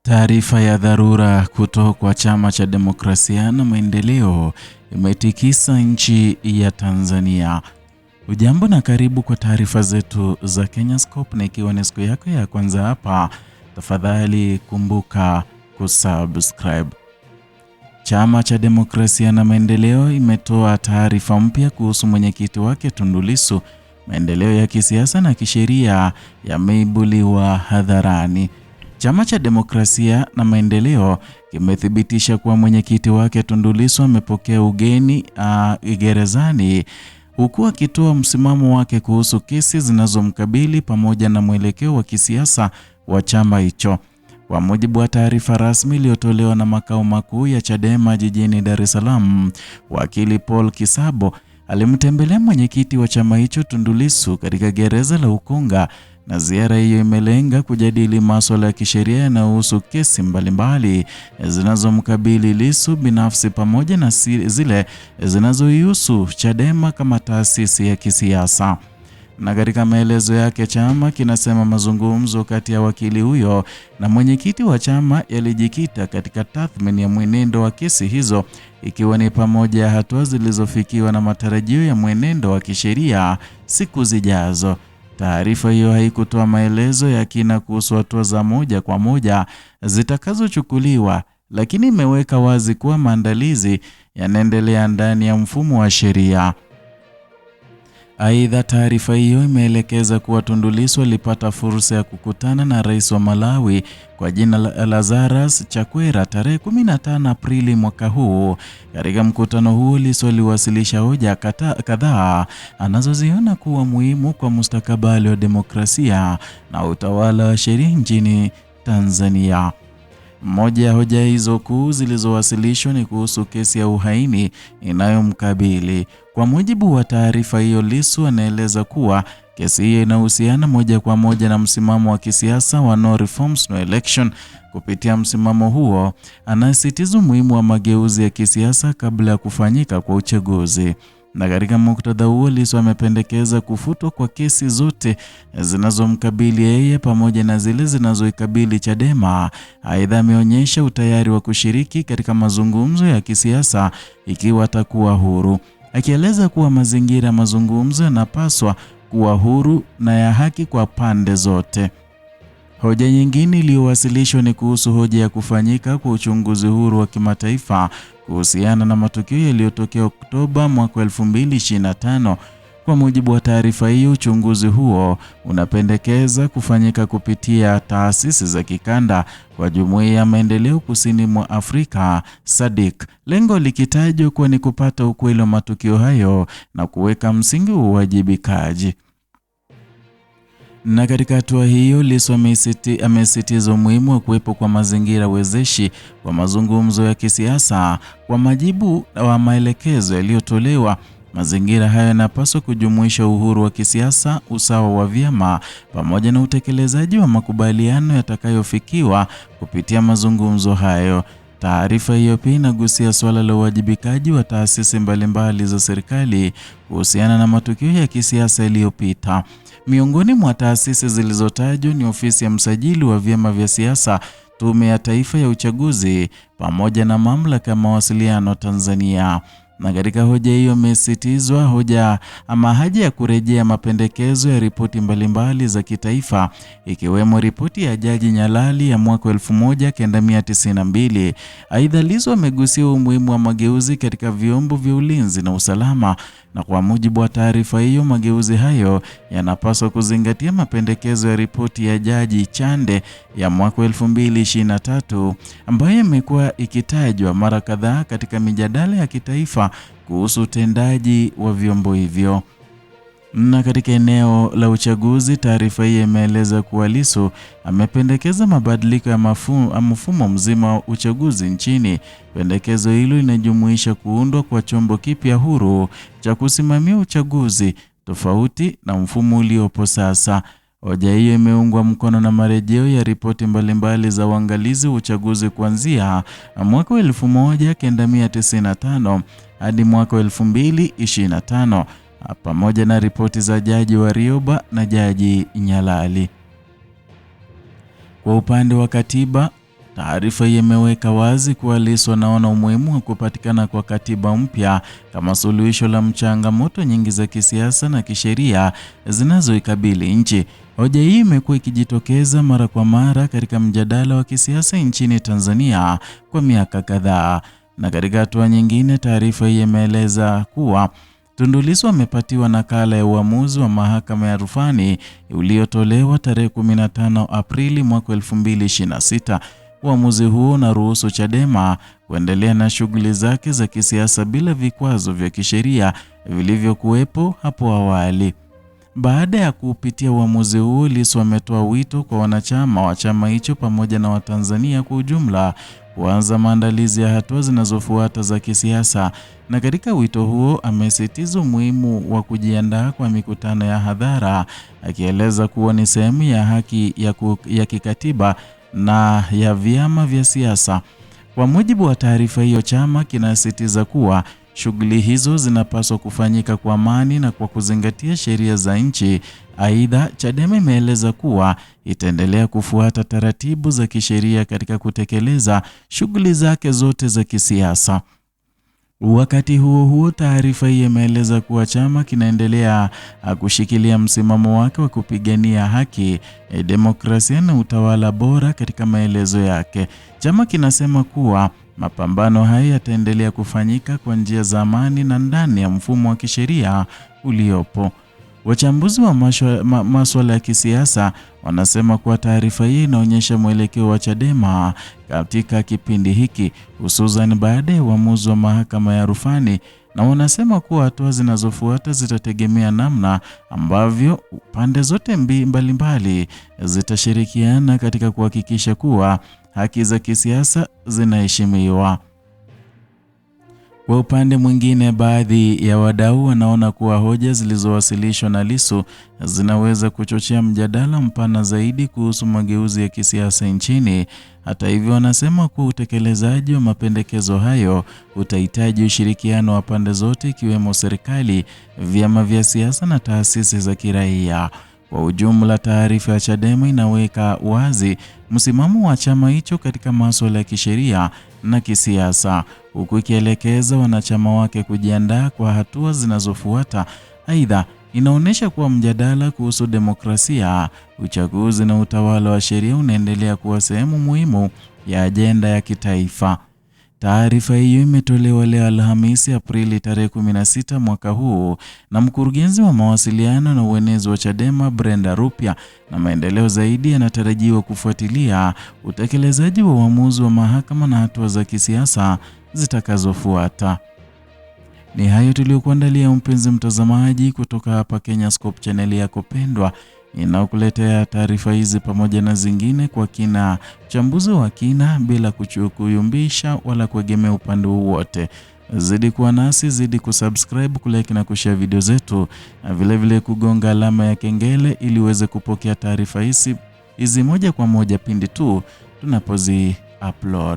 Taarifa ya dharura kutoka kwa Chama cha Demokrasia na Maendeleo imetikisa nchi ya Tanzania. Ujambo na karibu kwa taarifa zetu za Kenyascope, na ikiwa ni siku yako ya kwanza hapa, tafadhali kumbuka kusubscribe. Chama cha Demokrasia na Maendeleo imetoa taarifa mpya kuhusu mwenyekiti wake Tundu Lissu. Maendeleo ya kisiasa na kisheria yameibuliwa hadharani. Chama cha Demokrasia na Maendeleo kimethibitisha kuwa mwenyekiti wake Tundu Lissu amepokea ugeni gerezani, huku akitoa msimamo wake kuhusu kesi zinazomkabili pamoja na mwelekeo wa kisiasa wa chama hicho. Kwa mujibu wa taarifa rasmi iliyotolewa na makao makuu ya Chadema jijini Dar es Salaam, wakili Paul Kisabo alimtembelea mwenyekiti wa chama hicho Tundu Lissu katika gereza la Ukonga, na ziara hiyo imelenga kujadili masuala ya kisheria yanayohusu kesi mbalimbali zinazomkabili Lissu binafsi pamoja na zile zinazohusu Chadema kama taasisi ya kisiasa. Na katika maelezo yake, chama kinasema mazungumzo kati ya wakili huyo na mwenyekiti wa chama yalijikita katika tathmini ya mwenendo wa kesi hizo, ikiwa ni pamoja ya hatua zilizofikiwa na matarajio ya mwenendo wa kisheria siku zijazo. Taarifa hiyo haikutoa maelezo ya kina kuhusu hatua za moja kwa moja zitakazochukuliwa, lakini imeweka wazi kuwa maandalizi yanaendelea ndani ya mfumo wa sheria. Aidha, taarifa hiyo imeelekeza kuwa Tundu Lissu alipata fursa ya kukutana na rais wa Malawi kwa jina la Lazarus Chakwera tarehe 15 Aprili mwaka huu. Katika mkutano huo, Lissu aliwasilisha hoja kadhaa anazoziona kuwa muhimu kwa mustakabali wa demokrasia na utawala wa sheria nchini Tanzania. Moja ya hoja hizo kuu zilizowasilishwa ni kuhusu kesi ya uhaini inayomkabili. Kwa mujibu wa taarifa hiyo, Lissu anaeleza kuwa kesi hiyo inahusiana moja kwa moja na msimamo wa kisiasa wa no reforms no election. Kupitia msimamo huo, anasisitiza umuhimu wa mageuzi ya kisiasa kabla ya kufanyika kwa uchaguzi. Na katika muktadha huo, Lissu amependekeza kufutwa kwa kesi zote zinazomkabili yeye pamoja na zile zinazoikabili Chadema. Aidha, ameonyesha utayari wa kushiriki katika mazungumzo ya kisiasa ikiwa atakuwa huru, akieleza kuwa mazingira ya mazungumzo yanapaswa kuwa huru na ya haki kwa pande zote. Hoja nyingine iliyowasilishwa ni kuhusu hoja ya kufanyika kwa uchunguzi huru wa kimataifa kuhusiana na matukio yaliyotokea Oktoba mwaka 2025. Kwa mujibu wa taarifa hiyo, uchunguzi huo unapendekeza kufanyika kupitia taasisi za kikanda kwa Jumuiya ya Maendeleo Kusini mwa Afrika SADC, lengo likitajwa kuwa ni kupata ukweli wa matukio hayo na kuweka msingi wa uwajibikaji. Na katika hatua hiyo, Lissu amesisitiza umuhimu wa kuwepo kwa mazingira wezeshi kwa mazungumzo ya kisiasa. Kwa majibu wa maelekezo yaliyotolewa, mazingira hayo yanapaswa kujumuisha uhuru wa kisiasa, usawa wa vyama pamoja na utekelezaji wa makubaliano yatakayofikiwa kupitia mazungumzo hayo. Taarifa hiyo pia inagusia suala la uwajibikaji wa taasisi mbalimbali za serikali kuhusiana na matukio ya kisiasa yaliyopita. Miongoni mwa taasisi zilizotajwa ni ofisi ya msajili wa vyama vya siasa, Tume ya Taifa ya Uchaguzi pamoja na Mamlaka ya Mawasiliano Tanzania. Na katika hoja hiyo imesisitizwa haja ya kurejea mapendekezo ya ripoti mbalimbali za kitaifa, ikiwemo ripoti ya Jaji Nyalali ya mwaka 1992. Aidha, Lissu amegusia umuhimu wa mageuzi katika vyombo vya ulinzi na usalama, na kwa mujibu wa taarifa hiyo, mageuzi hayo yanapaswa kuzingatia mapendekezo ya ripoti ya Jaji Chande ya mwaka 2023 ambayo imekuwa ikitajwa mara kadhaa katika mijadala ya kitaifa kuhusu utendaji wa vyombo hivyo. Na katika eneo la uchaguzi, taarifa hii imeeleza kuwa Lissu amependekeza mabadiliko ya mfumo mzima wa uchaguzi nchini. Pendekezo hilo linajumuisha kuundwa kwa chombo kipya huru cha kusimamia uchaguzi tofauti na mfumo uliopo sasa. Hoja hiyo imeungwa mkono na marejeo ya ripoti mbalimbali za uangalizi wa uchaguzi kuanzia mwaka 1995 hadi mwaka 2025. pamoja na ripoti za Jaji Warioba na Jaji Nyalali. Kwa upande wa katiba, Taarifa hii imeweka wazi kuwa Lissu anaona umuhimu wa kupatikana kwa katiba mpya kama suluhisho la changamoto nyingi za kisiasa na kisheria zinazoikabili nchi. Hoja hii imekuwa ikijitokeza mara kwa mara katika mjadala wa kisiasa nchini Tanzania kwa miaka kadhaa. Na katika hatua nyingine, taarifa hii imeeleza kuwa Tundu Lissu amepatiwa nakala ya uamuzi wa mahakama ya rufani uliotolewa tarehe 15 Aprili mwaka 2026. Uamuzi huo unaruhusu Chadema kuendelea na shughuli zake za kisiasa bila vikwazo vya kisheria vilivyokuwepo hapo awali. Baada ya kupitia uamuzi huo, Lissu ametoa wito kwa wanachama wa chama hicho pamoja na Watanzania kwa ujumla kuanza maandalizi ya hatua zinazofuata za kisiasa. Na katika wito huo amesisitiza umuhimu wa kujiandaa kwa mikutano ya hadhara, akieleza kuwa ni sehemu ya haki ya kikatiba na ya vyama vya siasa. Kwa mujibu wa taarifa hiyo, chama kinasisitiza kuwa shughuli hizo zinapaswa kufanyika kwa amani na kwa kuzingatia sheria za nchi. Aidha, Chadema imeeleza kuwa itaendelea kufuata taratibu za kisheria katika kutekeleza shughuli zake zote za kisiasa. Wakati huo huo, taarifa hii imeeleza kuwa chama kinaendelea kushikilia msimamo wake wa kupigania haki, demokrasia na utawala bora. Katika maelezo yake, chama kinasema kuwa mapambano haya yataendelea kufanyika kwa njia za amani na ndani ya mfumo wa kisheria uliopo. Wachambuzi wa masuala ya kisiasa wanasema kuwa taarifa hii inaonyesha mwelekeo wa Chadema katika kipindi hiki, hususan baada ya uamuzi wa mahakama ya rufani, na wanasema kuwa hatua zinazofuata zitategemea namna ambavyo pande zote mbalimbali zitashirikiana katika kuhakikisha kuwa haki za kisiasa zinaheshimiwa. Kwa upande mwingine, baadhi ya wadau wanaona kuwa hoja zilizowasilishwa na Lissu zinaweza kuchochea mjadala mpana zaidi kuhusu mageuzi ya kisiasa nchini. Hata hivyo, wanasema kuwa utekelezaji wa mapendekezo hayo utahitaji ushirikiano wa pande zote, ikiwemo serikali, vyama vya siasa na taasisi za kiraia. Kwa ujumla, taarifa ya Chadema inaweka wazi msimamo wa chama hicho katika masuala ya kisheria na kisiasa, huku ikielekeza wanachama wake kujiandaa kwa hatua zinazofuata. Aidha, inaonyesha kuwa mjadala kuhusu demokrasia, uchaguzi na utawala wa sheria unaendelea kuwa sehemu muhimu ya ajenda ya kitaifa. Taarifa hiyo imetolewa leo Alhamisi, Aprili tarehe 16 mwaka huu na mkurugenzi wa mawasiliano na uenezi wa Chadema, Brenda Rupia, na maendeleo zaidi yanatarajiwa kufuatilia utekelezaji wa uamuzi wa mahakama na hatua za kisiasa zitakazofuata. Ni hayo tuliokuandalia mpenzi mtazamaji kutoka hapa Kenyascope, channel yako pendwa inaokuletea taarifa hizi pamoja na zingine kwa kina, uchambuzi wa kina bila kuyumbisha wala kuegemea upande wowote. Zidi kuwa nasi, zidi kusubscribe, kulike na kushare video zetu, na vile kugonga alama ya kengele ili uweze kupokea taarifa hizi moja kwa moja pindi tu tunapozi upload.